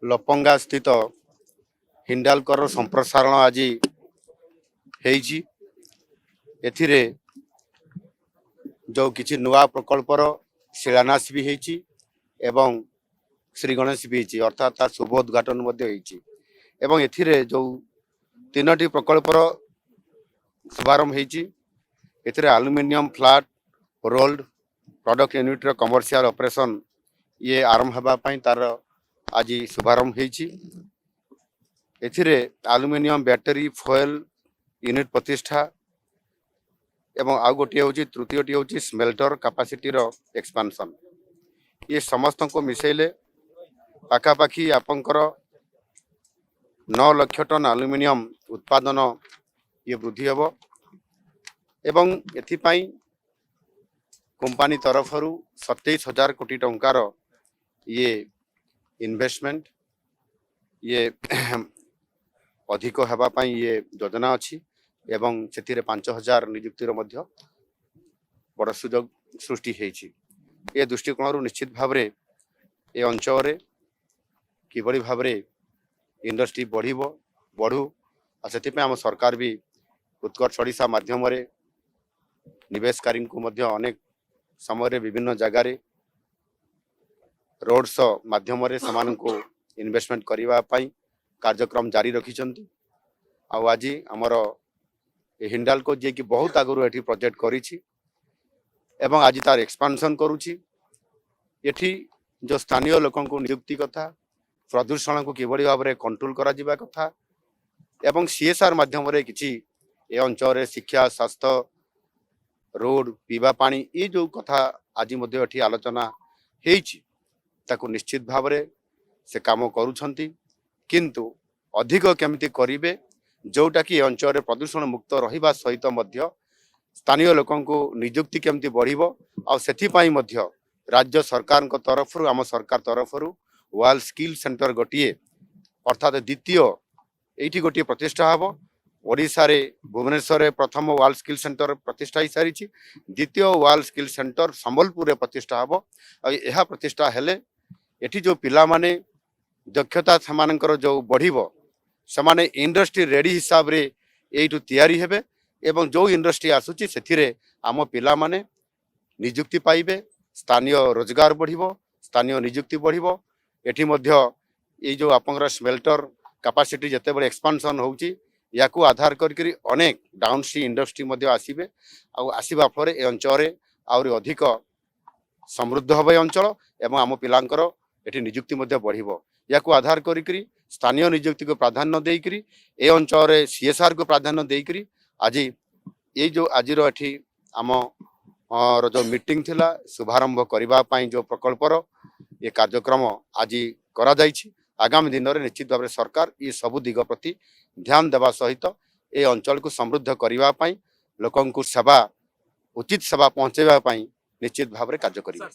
लपंगा स्थित हिंडालकर संप्रसारण आज होईची एथिरे जो किछि नुआ प्रकल्पर शिलान्यास भी होईची एवं श्री गणेश भी होईची अर्थात तार शुभ उद्घाटन मध्य होईची एवं एथिरे जो तीनोटी प्रकल्पर शुभारंभ होईची एथिरे aluminium flat rolled product unit रो कमर्शियल ऑपरेशन ये आरंभ हेबा पई तार आज शुभारंभ होईची एथिरे एल्युमिनियम बैटरी फॉयल यूनिट प्रतिष्ठा एवं आउ गोटे हूँ तृतीयटी हूँ स्मेल्टर कैपेसिटी रो एक्सपेंशन ये समस्त को मिसेले पाखापाखि आपंकर 9 लाख टन एल्युमिनियम उत्पादन ये वृद्धि हेब एवं एथिपाई कंपनी तरफ 27,000 कोटी टंकार ये इन्वेस्टमेंट ये अधिक हेबा पई ये योजना अच्छी एवं से 5,000 नियुक्तिर मध्य बड़ सुजोग सृष्टि होईची ए दृष्टिकोण निश्चित भाव रे ए अंचल रे किभली भाव रे इंडस्ट्री बढ़ू से आम सरकार भी उत्कर्ष ओडिशा माध्यम रे निवेशकारी को मध्य अनेक समय विभिन्न जगार रोड शो माध्यम रे समान को इन्वेस्टमेंट करने कार्यक्रम जारी रखिछंती आज आमर हिंडालको जे कि बहुत आगु एठी प्रोजेक्ट करिछि एवं आज तार एक्सपेंशन करुछि एठी जो स्थानीय लोकों को नियुक्ति कथा प्रदूषण को किभली भाव में कंट्रोल करा जिबा कथा एवं सीएसआर माध्यम रे किछि ए अंचल रे शिक्षा स्वास्थ्य रोड पीवा पानी ये जो कथा आज मध्य एठी आलोचना हेछि ताको निश्चित भाव रे से काम करूछंती किंतु अधिक केमिति करिवे जोटा कि अंचल रे प्रदूषण मुक्त रहिबा सहित मध्य स्थानीय लोकों को नियुक्ति केमिति बढ़िबो आ सेथि पई मध्य राज्य सरकार को तरफ आम सरकार तरफ वर्ल्ड स्किल सेंटर गोटे अर्थात द्वितीय एठी गोटे प्रतिष्ठा हबो ओडिशा रे भुवनेश्वर रे प्रथम वर्ल्ड स्किल सेंटर प्रतिष्ठा ही सारी द्वितीय वर्ल्ड स्किल सेंटर संबलपुर रे प्रतिष्ठा हबो आ प्रतिष्ठा हेले एठी जो पिला माने दक्षता समानकर जो बढ़िबो समाने इंडस्ट्री रेडी हिसाब रे एठू तैयारी हेबे एवं जो इंडस्ट्री आसुची सेथिरे आम पिला माने नियुक्ति पाइबे स्थानीय रोजगार बढ़िबो स्थानीय नियुक्ति बढ़िबो एठी मध्य ये जो आपंकर स्मेल्टर कैपेसिटी जते बड़े एक्सपेंशन होउची याकू आधार करकरी अनेक डाउनस्ट्रीम इंडस्ट्री मध्य आसीबे आ आसीबा फरे ए अंचल आउरी अधिक समृद्ध होबे अंचल एवं आम पिलांकर एठी नियुक्ति मध्य बढ़िबो याकू आधार करी स्थानीय नियुक्ति को प्राधान्य देकरी ए अंचल सीएसआर को प्राधान्य देकरी आज ये जो आज एठी आम जो मीटिंग थिला शुभारंभ करबा पई जो प्रकल्पर ये कार्यक्रम आज करा जायछि आगामी दिन में निश्चित भाव सरकार ये सबु दिग प्रति ध्यान देवा सहित ए अंचल को समृद्ध करबा पई लोकन को सेवा उचित सेवा पहुंचेबा पई निश्चित भाव कार्य करिवे।